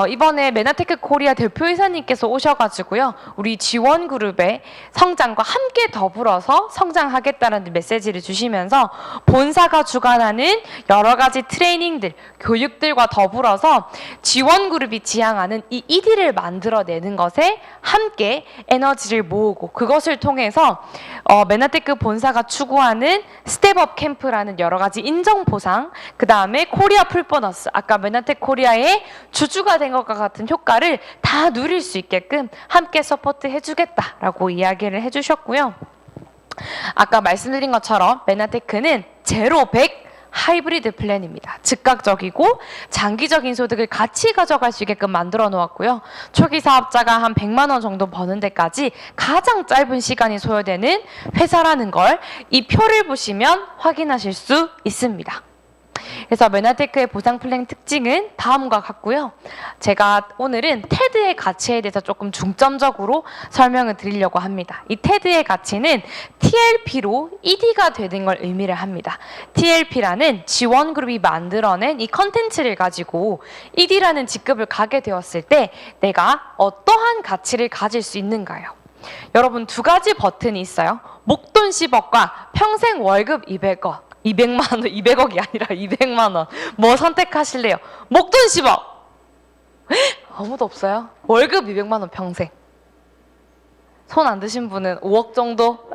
이번에 메나테크 코리아 대표이사님께서 오셔가지고요, 우리 지원그룹의 성장과 함께 더불어서 성장하겠다는 메시지를 주시면서 본사가 주관하는 여러 가지 트레이닝들, 교육들과 더불어서 지원그룹이 지향하는 이 ED를 만들어내는 것에 함께 에너지를 모으고 그것을 통해서 메나테크 본사가 추구하는 스텝업 캠프라는 여러 가지 인정 보상, 그 다음에 코리아 풀 보너스, 아까 메나테크 코리아의 주주가 된 것과 같은 효과를 다 누릴 수 있게끔 함께 서포트 해주겠다라고 이야기를 해주셨고요. 아까 말씀드린 것처럼 메나테크는 제로 100 하이브리드 플랜입니다. 즉각적이고 장기적인 소득을 같이 가져갈 수 있게끔 만들어 놓았고요. 초기 사업자가 한 100만 원 정도 버는 데까지 가장 짧은 시간이 소요되는 회사라는 걸 이 표를 보시면 확인하실 수 있습니다. 그래서 메나테크의 보상 플랜 특징은 다음과 같고요. 제가 오늘은 테드의 가치에 대해서 조금 중점적으로 설명을 드리려고 합니다. 이 테드의 가치는 TLP로 ED가 되는 걸 의미를 합니다. TLP라는 지원그룹이 만들어낸 이 컨텐츠를 가지고 ED라는 직급을 가게 되었을 때 내가 어떠한 가치를 가질 수 있는가요? 여러분, 두 가지 버튼이 있어요. 목돈 10억과 평생 월급 200억. 200만 원, 200억이 아니라 200만 원. 뭐 선택하실래요? 목돈 10억. 아무도 없어요? 월급 200만 원 평생. 손 안 드신 분은 5억 정도?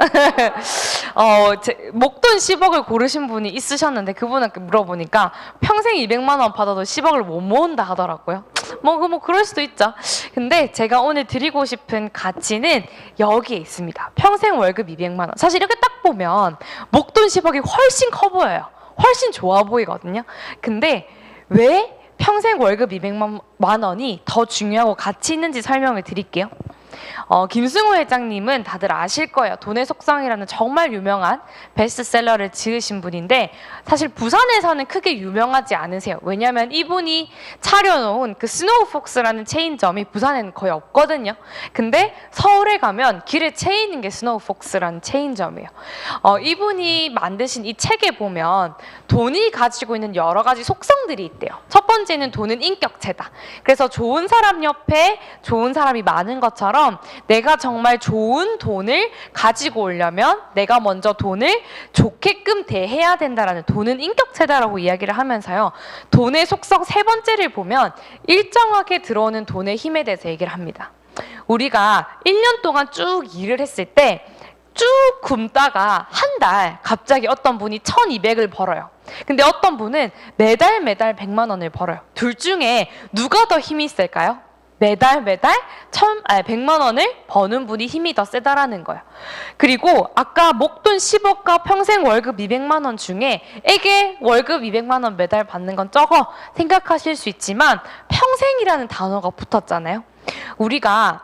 목돈 10억을 고르신 분이 있으셨는데 그분한테 물어보니까 평생 200만 원 받아도 10억을 못 모은다 하더라고요. 뭐 그럴 수도 있죠. 근데 제가 오늘 드리고 싶은 가치는 여기에 있습니다. 평생 월급 200만 원. 사실 이렇게 딱 보면 목돈 10억이 훨씬 커 보여요. 훨씬 좋아 보이거든요. 근데 왜 평생 월급 200만 원이 더 중요하고 가치 있는지 설명을 드릴게요. 김승호 회장님은 다들 아실 거예요. 돈의 속성이라는 정말 유명한 베스트셀러를 지으신 분인데 사실 부산에서는 크게 유명하지 않으세요. 왜냐하면 이분이 차려놓은 그 스노우폭스라는 체인점이 부산에는 거의 없거든요. 근데 서울에 가면 길에 채이는 게 스노우폭스라는 체인점이에요. 이분이 만드신 이 책에 보면 돈이 가지고 있는 여러 가지 속성들이 있대요. 첫 번째는 돈은 인격체다. 그래서 좋은 사람 옆에 좋은 사람이 많은 것처럼 내가 정말 좋은 돈을 가지고 오려면 내가 먼저 돈을 좋게끔 대해야 된다라는, 돈은 인격체다라고 이야기를 하면서요. 돈의 속성 세 번째를 보면 일정하게 들어오는 돈의 힘에 대해서 얘기를 합니다. 우리가 1년 동안 쭉 일을 했을 때 쭉 굶다가 한 달 갑자기 어떤 분이 1,200을 벌어요. 근데 어떤 분은 매달 100만 원을 벌어요. 둘 중에 누가 더 힘이 있을까요? 매달 100만 원을 버는 분이 힘이 더 세다라는 거예요. 그리고 아까 목돈 10억과 평생 월급 200만 원 중에 에게 월급 200만 원 매달 받는 건 적어 생각하실 수 있지만 평생이라는 단어가 붙었잖아요. 우리가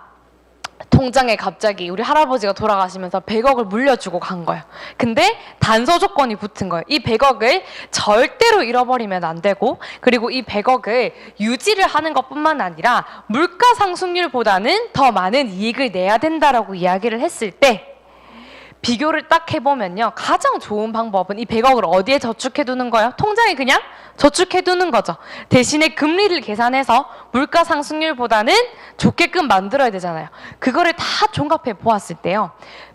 통장에 갑자기 우리 할아버지가 돌아가시면서 100억을 물려주고 간 거예요. 근데 단서 조건이 붙은 거예요. 이 100억을 절대로 잃어버리면 안 되고, 그리고 이 100억을 유지를 하는 것뿐만 아니라 물가 상승률보다는 더 많은 이익을 내야 된다라고 이야기를 했을 때 비교를 딱 해보면요. 가장 좋은 방법은 이 100억을 어디에 저축해두는 거예요? 통장에 그냥 저축해두는 거죠. 대신에 금리를 계산해서 물가 상승률보다는 좋게끔 만들어야 되잖아요. 그거를 다 종합해 보았을 때요.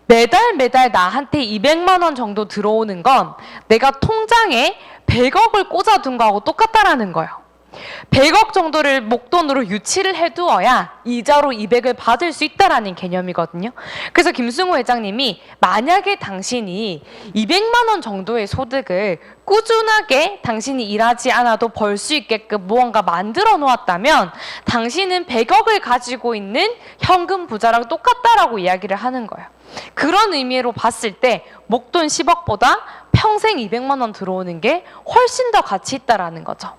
매달 나한테 200만 원 정도 들어오는 건 내가 통장에 100억을 꽂아둔 거하고 똑같다라는 거예요. 100억 정도를 목돈으로 유치를 해두어야 이자로 200을 받을 수 있다라는 개념이거든요. 그래서 김승호 회장님이 만약에 당신이 200만 원 정도의 소득을 꾸준하게 당신이 일하지 않아도 벌 수 있게끔 무언가 만들어 놓았다면 당신은 100억을 가지고 있는 현금 부자랑 똑같다라고 이야기를 하는 거예요. 그런 의미로 봤을 때 목돈 10억보다 평생 200만 원 들어오는 게 훨씬 더 가치 있다라는 거죠.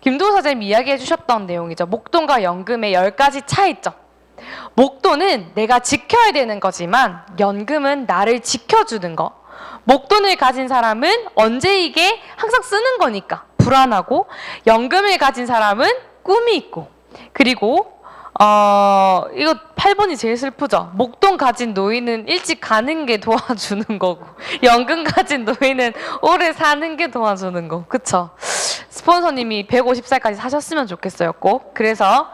김도우 사장님이 이야기해 주셨던 내용이죠. 목돈과 연금의 10가지 차이점. 목돈은 내가 지켜야 되는 거지만 연금은 나를 지켜주는 거. 목돈을 가진 사람은 언제 이게 항상 쓰는 거니까 불안하고, 연금을 가진 사람은 꿈이 있고, 그리고 이거 8번이 제일 슬프죠. 목돈 가진 노인은 일찍 가는 게 도와주는 거고, 연금 가진 노인은 오래 사는 게 도와주는 거. 그쵸? 스폰서님이 150살까지 사셨으면 좋겠어요, 꼭. 그래서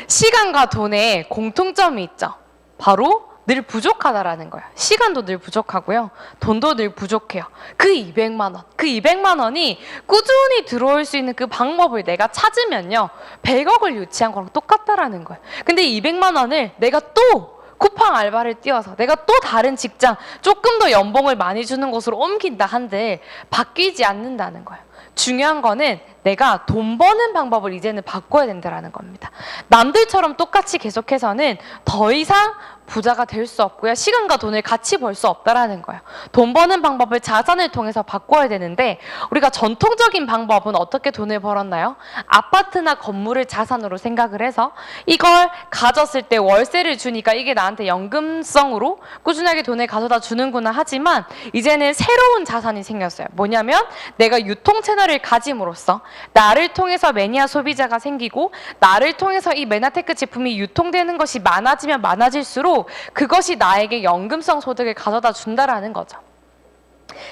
시간과 돈에 공통점이 있죠. 바로 늘 부족하다라는 거예요. 시간도 늘 부족하고요. 돈도 늘 부족해요. 그 200만 원, 그 200만 원이 꾸준히 들어올 수 있는 그 방법을 내가 찾으면요, 100억을 유치한 거랑 똑같다라는 거예요. 근데 200만 원을 내가 또 쿠팡 알바를 뛰어서 내가 또 다른 직장, 조금 더 연봉을 많이 주는 곳으로 옮긴다 한들 바뀌지 않는다는 거예요. 중요한 거는 내가 돈 버는 방법을 이제는 바꿔야 된다는 겁니다. 남들처럼 똑같이 계속해서는 더 이상 부자가 될 수 없고요. 시간과 돈을 같이 벌 수 없다라는 거예요. 돈 버는 방법을 자산을 통해서 바꿔야 되는데, 우리가 전통적인 방법은 어떻게 돈을 벌었나요? 아파트나 건물을 자산으로 생각을 해서 이걸 가졌을 때 월세를 주니까 이게 나한테 연금성으로 꾸준하게 돈을 가져다 주는구나 하지만, 이제는 새로운 자산이 생겼어요. 뭐냐면 내가 유통 채널을 가짐으로써 나를 통해서 매니아 소비자가 생기고, 나를 통해서 이 메나테크 제품이 유통되는 것이 많아지면 많아질수록 그것이 나에게 연금성 소득을 가져다 준다라는 거죠.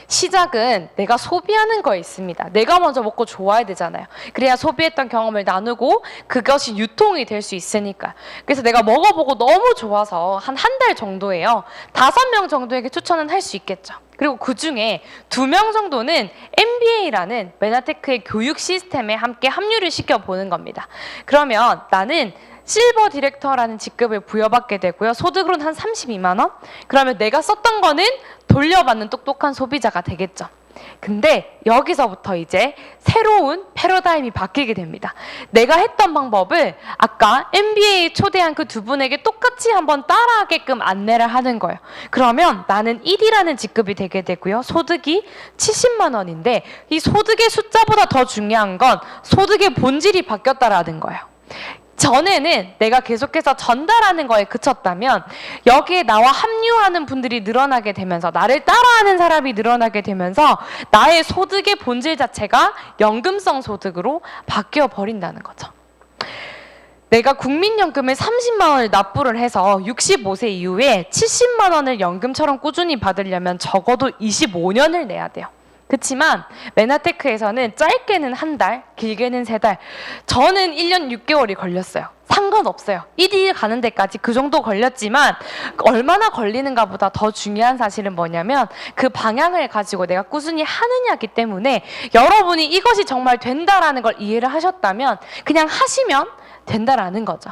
시작은 내가 소비하는 거에 있습니다. 내가 먼저 먹고 좋아야 되잖아요. 그래야 소비했던 경험을 나누고 그것이 유통이 될 수 있으니까. 그래서 내가 먹어보고 너무 좋아서 한 달 정도에요, 5명 정도에게 추천은 할 수 있겠죠. 그리고 그 중에 2명 정도는 MBA라는 메나테크의 교육 시스템에 함께 합류를 시켜보는 겁니다. 그러면 나는 실버 디렉터라는 직급을 부여받게 되고요. 소득으로는 한 32만 원? 그러면 내가 썼던 거는 돌려받는 똑똑한 소비자가 되겠죠. 근데 여기서부터 이제 새로운 패러다임이 바뀌게 됩니다. 내가 했던 방법을 아까 MBA 초대한 그 2분에게 똑같이 한번 따라하게끔 안내를 하는 거예요. 그러면 나는 1위라는 직급이 되게 되고요. 소득이 70만 원인데 이 소득의 숫자보다 더 중요한 건 소득의 본질이 바뀌었다라는 거예요. 전에는 내가 계속해서 전달하는 거에 그쳤다면 여기에 나와 합류하는 분들이 늘어나게 되면서, 나를 따라하는 사람이 늘어나게 되면서 나의 소득의 본질 자체가 연금성 소득으로 바뀌어 버린다는 거죠. 내가 국민연금을 30만 원을 납부를 해서 65세 이후에 70만 원을 연금처럼 꾸준히 받으려면 적어도 25년을 내야 돼요. 그렇지만 메나테크에서는 짧게는 1달, 길게는 3달, 저는 1년 6개월이 걸렸어요. 상관없어요. 1일 가는 데까지 그 정도 걸렸지만 얼마나 걸리는가 보다 더 중요한 사실은 뭐냐면 그 방향을 가지고 내가 꾸준히 하느냐기 때문에, 여러분이 이것이 정말 된다라는 걸 이해를 하셨다면 그냥 하시면 된다라는 거죠.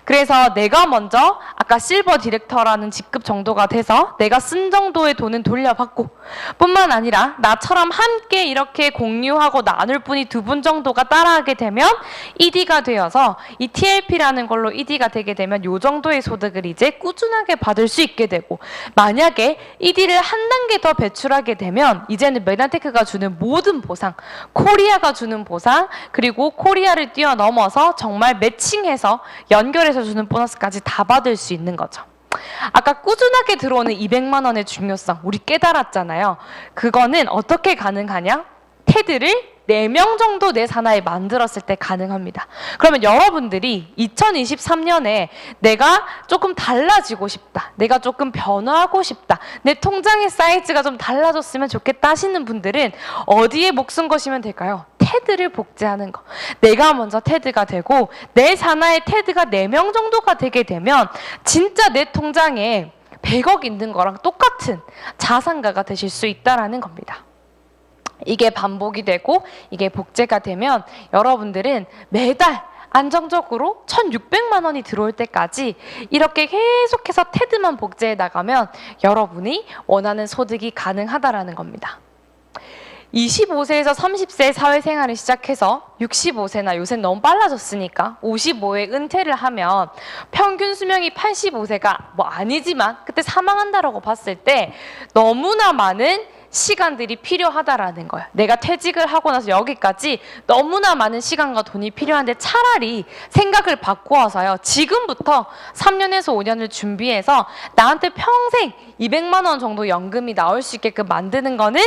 그래서 내가 먼저 아까 실버 디렉터라는 직급 정도가 돼서 내가 쓴 정도의 돈은 돌려받고, 뿐만 아니라 나처럼 함께 이렇게 공유하고 나눌 분이 2분 정도가 따라하게 되면 ED가 되어서 이 TLP라는 걸로 ED가 되게 되면 요 정도의 소득을 이제 꾸준하게 받을 수 있게 되고, 만약에 ED를 한 단계 더 배출하게 되면 이제는 메나테크가 주는 모든 보상, 코리아가 주는 보상, 그리고 코리아를 뛰어넘어서 정말 매칭해서 연결해서 주는 보너스까지 다 받을 수 있는 거죠. 아까 꾸준하게 들어오는 200만 원의 중요성 우리 깨달았잖아요. 그거는 어떻게 가능하냐? 테드를 4명 정도 내 산하에 만들었을 때 가능합니다. 그러면 여러분들이 2023년에 내가 조금 달라지고 싶다, 내가 조금 변화하고 싶다, 내 통장의 사이즈가 좀 달라졌으면 좋겠다 하시는 분들은 어디에 목숨 거시면 될까요? 테드를 복제하는 거. 내가 먼저 테드가 되고 내 산하에 테드가 4명 정도가 되게 되면 진짜 내 통장에 100억 있는 거랑 똑같은 자산가가 되실 수 있다라는 겁니다. 이게 반복이 되고 이게 복제가 되면 여러분들은 매달 안정적으로 1,600만 원이 들어올 때까지 이렇게 계속해서 테드만 복제해 나가면 여러분이 원하는 소득이 가능하다라는 겁니다. 25세에서 30세 사회생활을 시작해서 65세나 요새는 너무 빨라졌으니까 55에 은퇴를 하면 평균 수명이 85세가 뭐 아니지만 그때 사망한다라고 봤을 때 너무나 많은 시간들이 필요하다라는 거예요. 내가 퇴직을 하고 나서 여기까지 너무나 많은 시간과 돈이 필요한데 차라리 생각을 바꾸어서요. 지금부터 3년에서 5년을 준비해서 나한테 평생 200만 원 정도 연금이 나올 수 있게끔 만드는 거는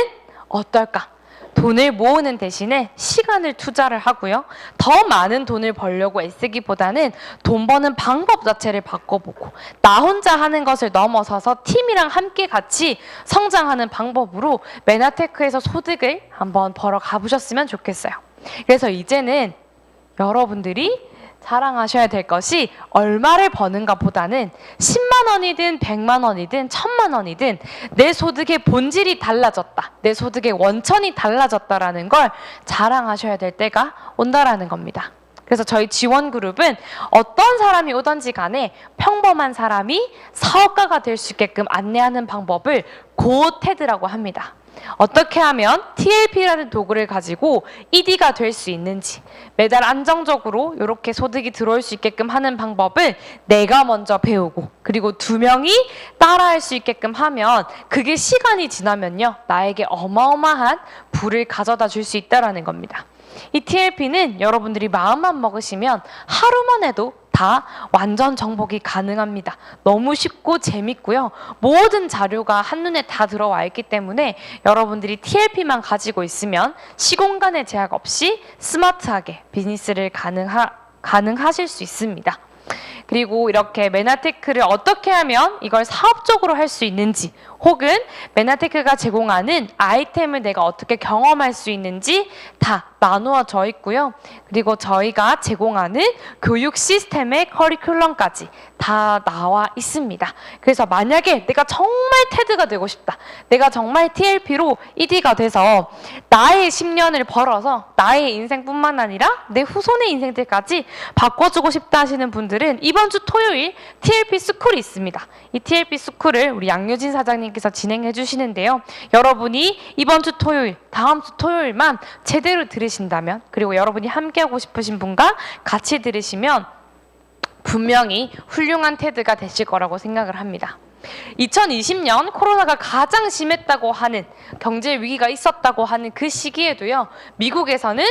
어떨까? 돈을 모으는 대신에 시간을 투자를 하고요. 더 많은 돈을 벌려고 애쓰기보다는 돈 버는 방법 자체를 바꿔보고 나 혼자 하는 것을 넘어서서 팀이랑 함께 같이 성장하는 방법으로 메나테크에서 소득을 한번 벌어 가보셨으면 좋겠어요. 그래서 이제는 여러분들이 자랑하셔야 될 것이 얼마를 버는가 보다는 10만 원이든 100만 원이든 1000만 원이든 내 소득의 본질이 달라졌다. 내 소득의 원천이 달라졌다라는 걸 자랑하셔야 될 때가 온다라는 겁니다. 그래서 저희 지원그룹은 어떤 사람이 오던지 간에 평범한 사람이 사업가가 될 수 있게끔 안내하는 방법을 고테드라고 합니다. 어떻게 하면 TLP라는 도구를 가지고 ED가 될 수 있는지 매달 안정적으로 이렇게 소득이 들어올 수 있게끔 하는 방법을 내가 먼저 배우고 그리고 2명이 따라할 수 있게끔 하면 그게 시간이 지나면요 나에게 어마어마한 부를 가져다 줄 수 있다는 겁니다. 이 TLP는 여러분들이 마음만 먹으시면 하루만 해도 다 완전 정복이 가능합니다. 너무 쉽고 재밌고요. 모든 자료가 한눈에 다 들어와 있기 때문에 여러분들이 TLP만 가지고 있으면 시공간의 제약 없이 스마트하게 비즈니스를 가능하실 수 있습니다. 그리고 이렇게 메나테크를 어떻게 하면 이걸 사업적으로 할 수 있는지 혹은 메나테크가 제공하는 아이템을 내가 어떻게 경험할 수 있는지 다 나누어져 있고요. 그리고 저희가 제공하는 교육 시스템의 커리큘럼까지 다 나와 있습니다. 그래서 만약에 내가 정말 테드가 되고 싶다. 내가 정말 TLP로 ED가 돼서 나의 10년을 벌어서 나의 인생뿐만 아니라 내 후손의 인생들까지 바꿔주고 싶다 하시는 분들은 이번 주 토요일 TLP 스쿨이 있습니다. 이 TLP 스쿨을 우리 양유진 사장님께서 진행해 주시는데요. 여러분이 이번 주 토요일, 다음 주 토요일만 제대로 들으신다면 그리고 여러분이 함께하고 싶으신 분과 같이 들으시면 분명히 훌륭한 테드가 되실 거라고 생각을 합니다. 2020년 코로나가 가장 심했다고 하는 경제 위기가 있었다고 하는 그 시기에도요. 미국에서는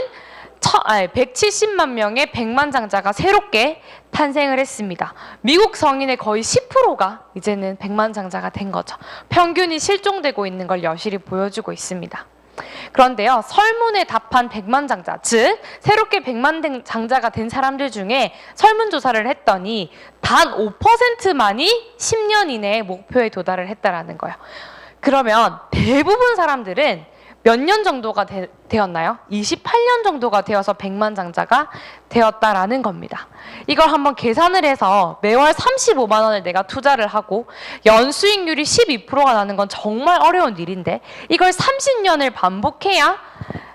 170만 명의 백만장자가 새롭게 탄생을 했습니다. 미국 성인의 거의 10%가 이제는 백만장자가 된 거죠. 평균이 실종되고 있는 걸 여실히 보여주고 있습니다. 그런데요, 설문에 답한 백만장자, 즉 새롭게 백만장자가 된 사람들 중에 설문조사를 했더니 단 5%만이 10년 이내에 목표에 도달을 했다라는 거예요. 그러면 대부분 사람들은 몇 년 정도가 되었나요? 28년 정도가 되어서 백만장자가 되었다라는 겁니다. 이걸 한번 계산을 해서 매월 35만 원을 내가 투자를 하고 연수익률이 12%가 나는 건 정말 어려운 일인데 이걸 30년을 반복해야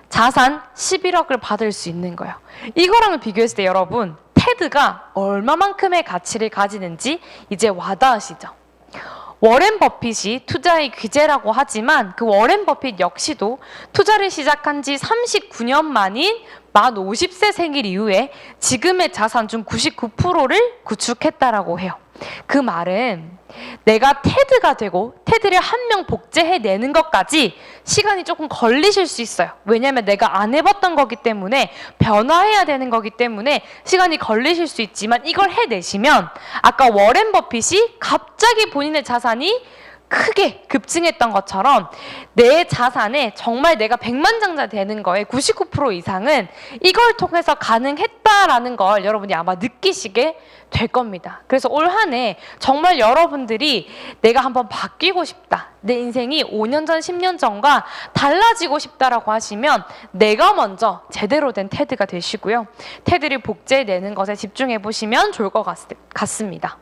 자산 11억을 받을 수 있는 거예요. 이거랑 비교했을 때 여러분 테드가 얼마만큼의 가치를 가지는지 이제 와닿으시죠? 워렌 버핏이 투자의 귀재라고 하지만 그 워렌 버핏 역시도 투자를 시작한 지 39년 만인 만 50세 생일 이후에 지금의 자산 중 99%를 구축했다라고 해요. 그 말은 내가 테드가 되고 테드를 한 명 복제해내는 것까지 시간이 조금 걸리실 수 있어요. 왜냐하면 내가 안 해봤던 거기 때문에 변화해야 되는 거기 때문에 시간이 걸리실 수 있지만 이걸 해내시면 아까 워렌 버핏이 갑자기 본인의 자산이 크게 급증했던 것처럼 내 자산에 정말 내가 백만장자 되는 거에 99% 이상은 이걸 통해서 가능했다라는 걸 여러분이 아마 느끼시게 될 겁니다. 그래서 올 한 해 정말 여러분들이 내가 한번 바뀌고 싶다. 내 인생이 5년 전, 10년 전과 달라지고 싶다라고 하시면 내가 먼저 제대로 된 테드가 되시고요. 테드를 복제해내는 것에 집중해 보시면 좋을 것 같습니다.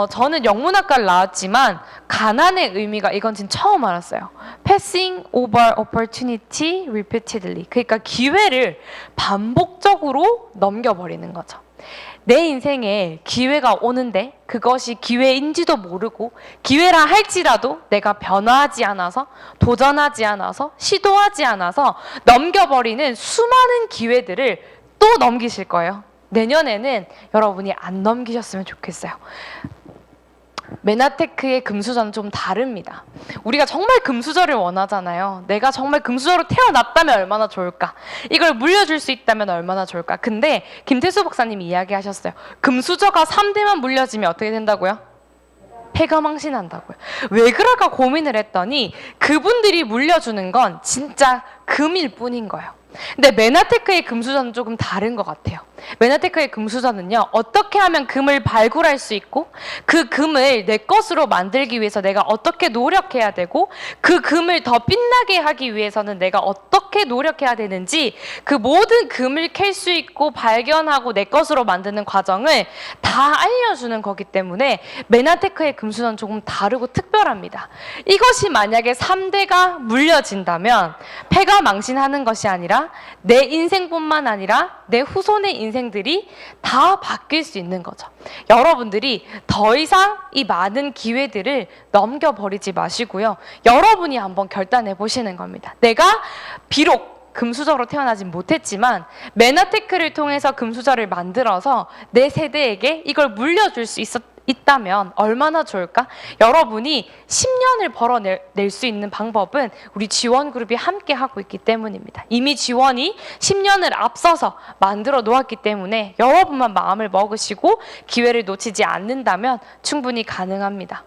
저는 영문학과를 나왔지만 가난의 의미가 이건 진짜 처음 알았어요. Passing over opportunity repeatedly. 그러니까 기회를 반복적으로 넘겨버리는 거죠. 내 인생에 기회가 오는데 그것이 기회인지도 모르고 기회라 할지라도 내가 변화하지 않아서 도전하지 않아서 시도하지 않아서 넘겨버리는 수많은 기회들을 또 넘기실 거예요. 내년에는 여러분이 안 넘기셨으면 좋겠어요. 메나테크의 금수저는 좀 다릅니다. 우리가 정말 금수저를 원하잖아요. 내가 정말 금수저로 태어났다면 얼마나 좋을까? 이걸 물려줄 수 있다면 얼마나 좋을까? 근데 김태수 박사님이 이야기하셨어요. 금수저가 3대만 물려지면 어떻게 된다고요? 패가 망신한다고요. 왜 그럴까 고민을 했더니 그분들이 물려주는 건 진짜 금일 뿐인 거예요. 근데 메나테크의 금수저는 조금 다른 것 같아요. 메나테크의 금수저는요, 어떻게 하면 금을 발굴할 수 있고 그 금을 내 것으로 만들기 위해서 내가 어떻게 노력해야 되고 그 금을 더 빛나게 하기 위해서는 내가 어떻게 노력해야 되는지 그 모든 금을 캘 수 있고 발견하고 내 것으로 만드는 과정을 다 알려주는 거기 때문에 메나테크의 금수저는 조금 다르고 특별합니다. 이것이 만약에 3대가 물려진다면 패가 망신하는 것이 아니라 내 인생뿐만 아니라 내 후손의 인생들이 다 바뀔 수 있는 거죠. 여러분들이 더 이상 이 많은 기회들을 넘겨버리지 마시고요. 여러분이 한번 결단해 보시는 겁니다. 내가 비록 금수저로 태어나진 못했지만 메나테크를 통해서 금수저를 만들어서 내 세대에게 이걸 물려줄 수 있다면 얼마나 좋을까? 여러분이 10년을 벌어낼 수 있는 방법은 우리 지원그룹이 함께 하고 있기 때문입니다. 이미 지원이 10년을 앞서서 만들어 놓았기 때문에 여러분만 마음을 먹으시고 기회를 놓치지 않는다면 충분히 가능합니다.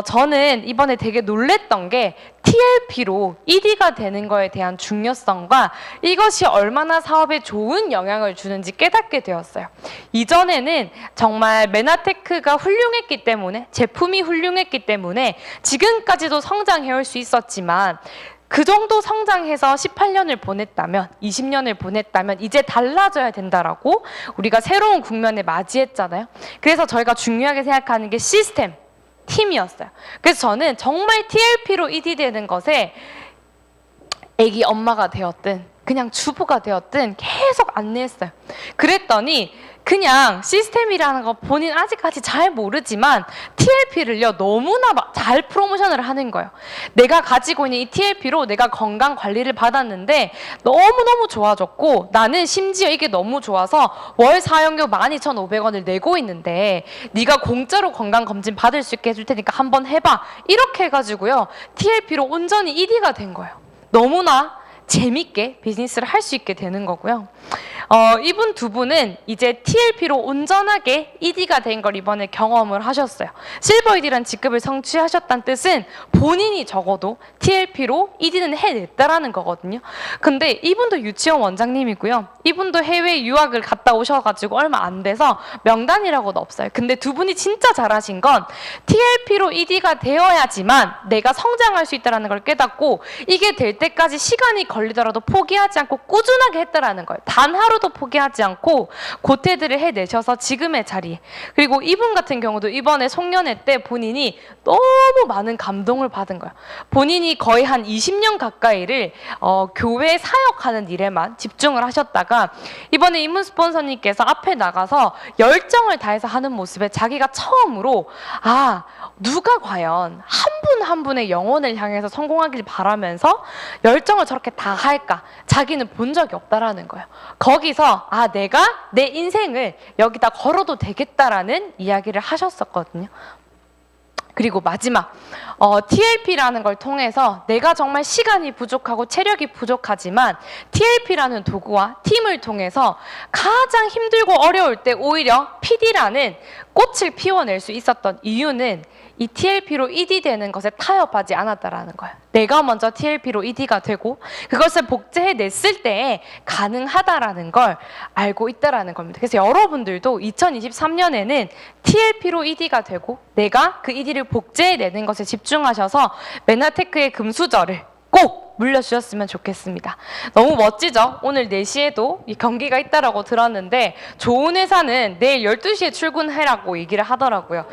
저는 이번에 되게 놀랬던 게 TLP로 ED가 되는 거에 대한 중요성과 이것이 얼마나 사업에 좋은 영향을 주는지 깨닫게 되었어요. 이전에는 정말 메나테크가 훌륭했기 때문에 제품이 훌륭했기 때문에 지금까지도 성장해올 수 있었지만 그 정도 성장해서 18년을 보냈다면 20년을 보냈다면 이제 달라져야 된다라고 우리가 새로운 국면에 맞이했잖아요. 그래서 저희가 중요하게 생각하는 게 시스템 팀이었어요. 그래서 저는 정말 TLP로 ED 되는 것에 애기 엄마가 되었든 그냥 주부가 되었든 계속 안내했어요. 그랬더니 그냥 시스템이라는 거 본인 아직까지 잘 모르지만 TLP를요 너무나 잘 프로모션을 하는 거예요. 내가 가지고 있는 이 TLP로 내가 건강 관리를 받았는데 너무너무 좋아졌고 나는 심지어 이게 너무 좋아서 월 사용료 12,500원을 내고 있는데 네가 공짜로 건강검진 받을 수 있게 해줄 테니까 한번 해봐. 이렇게 해가지고요 TLP로 온전히 ED가 된 거예요. 너무나 재밌게 비즈니스를 할 수 있게 되는 거고요. 이분 두 분은 이제 TLP로 온전하게 ED가 된 걸 이번에 경험을 하셨어요. 실버 ED란 직급을 성취하셨다는 뜻은 본인이 적어도 TLP로 ED는 해냈다라는 거거든요. 근데 이분도 유치원 원장님이고요. 이분도 해외 유학을 갔다 오셔가지고 얼마 안 돼서 명단이라고는 없어요. 근데 두 분이 진짜 잘하신 건 TLP로 ED가 되어야지만 내가 성장할 수 있다는 걸 깨닫고 이게 될 때까지 시간이 걸리더라도 포기하지 않고 꾸준하게 했다라는 거예요. 단 하루도 포기하지 않고 고태들을 해내셔서 지금의 자리. 그리고 이분 같은 경우도 이번에 송년회 때 본인이 너무 많은 감동을 받은 거예요. 본인이 거의 한 20년 가까이를 교회 사역하는 일에만 집중을 하셨다가 이번에 이문 스폰서님께서 앞에 나가서 열정을 다해서 하는 모습에 자기가 처음으로 누가 과연 한 분 한 분의 영혼을 향해서 성공하길 바라면서 열정을 저렇게 다 할까? 자기는 본 적이 없다라는 거예요. 거기서 내가 내 인생을 여기다 걸어도 되겠다라는 이야기를 하셨었거든요. 그리고 마지막 TLP라는 걸 통해서 내가 정말 시간이 부족하고 체력이 부족하지만 TLP라는 도구와 팀을 통해서 가장 힘들고 어려울 때 오히려 PD라는 꽃을 피워낼 수 있었던 이유는 이 TLP로 ED 되는 것에 타협하지 않았다라는 거예요. 내가 먼저 TLP로 ED가 되고 그것을 복제해냈을 때 가능하다라는 걸 알고 있다라는 겁니다. 그래서 여러분들도 2023년에는 TLP로 ED가 되고 내가 그 ED를 복제해내는 것에 집중하셔서 메나테크의 금수저를 꼭 물려주셨으면 좋겠습니다. 너무 멋지죠? 오늘 4시에도 이 경기가 있다라고 들었는데 좋은 회사는 내일 12시에 출근해라고 얘기를 하더라고요.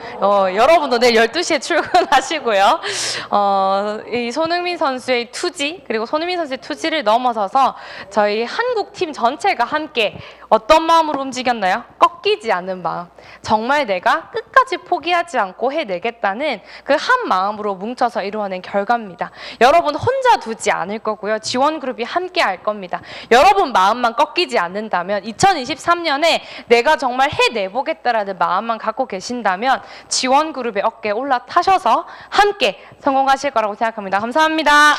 여러분도 내일 12시에 출근하시고요. 이 손흥민 선수의 투지 그리고 손흥민 선수의 투지를 넘어서서 저희 한국 팀 전체가 함께 어떤 마음으로 움직였나요? 꺾이지 않는 마음. 정말 내가 끝까지 포기하지 않고 해내겠다는 그 한 마음으로 뭉쳐서 이루어낸 결과입니다. 여러분 혼자 두지 않을 거고요. 지원그룹이 함께 할 겁니다. 여러분 마음만 꺾이지 않는다면 2023년에 내가 정말 해내보겠다라는 마음만 갖고 계신다면 지원그룹의 어깨에 올라타셔서 함께 성공하실 거라고 생각합니다. 감사합니다.